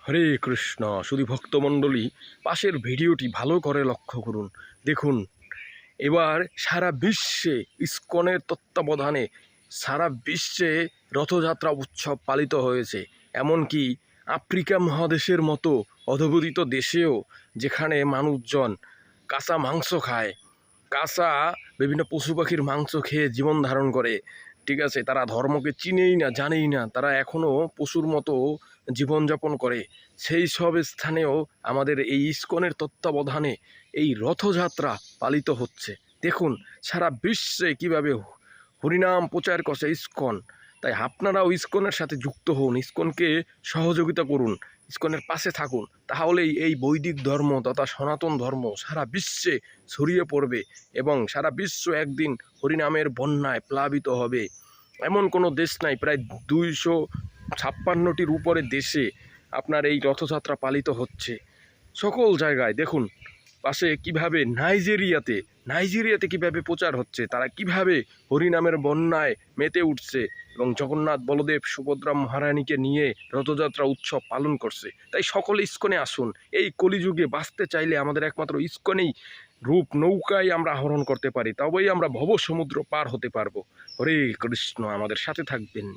হরে কৃষ্ণ। শুধু ভক্তমণ্ডলী, পাশের ভিডিওটি ভালো করে লক্ষ্য করুন। দেখুন, এবার সারা বিশ্বে ইসকনের তত্ত্বাবধানে সারা বিশ্বে রথযাত্রা উৎসব পালিত হয়েছে। এমনকি আফ্রিকা মহাদেশের মতো অধঃপতিত দেশেও, যেখানে মানুষজন কাঁচা মাংস খায়, কাঁচা বিভিন্ন পশু পাখির মাংস খেয়ে জীবন ধারণ করে, ঠিক আছে, তারা ধর্মকে চিনেই না, জানেই না, তারা এখনও পশুর মতো জীবনযাপন করে। সেই সব স্থানেও আমাদের এই ইসকনের তত্ত্বাবধানে এই রথযাত্রা পালিত হচ্ছে। দেখুন সারা বিশ্বে কিভাবে হরিনাম প্রচার করছে ইসকন। তাই আপনারাও ইসকনের সাথে যুক্ত হন, ইসকনকে সহযোগিতা করুন, ইসকনের পাশে থাকুন। তাহলেই এই বৈদিক ধর্ম তথা সনাতন ধর্ম সারা বিশ্বে ছড়িয়ে পড়বে এবং সারা বিশ্ব একদিন হরিনামের বন্যায় প্লাবিত হবে। এমন কোনো দেশ নাই, প্রায় 256টির উপরে দেশে আপনার এই রথযাত্রা পালিত হচ্ছে। সকল জায়গায় দেখুন, পাশে কিভাবে নাইজেরিয়াতে কিভাবে প্রচার হচ্ছে, তারা কিভাবে হরিনামের বন্যায় মেতে উঠছে এবং জগন্নাথ বলদেব সুভদ্রা মহারানীকে নিয়ে রথযাত্রা উৎসব পালন করছে। তাই সকলে ইসকনে আসুন। এই কলিযুগে বাঁচতে চাইলে আমাদের একমাত্র ইসকনেই রূপ নৌকায় আমরা আহরণ করতে পারি, তবেই আমরা ভব সমুদ্র পার হতে পারবো। হরে কৃষ্ণ, আমাদের সাথে থাকবেন।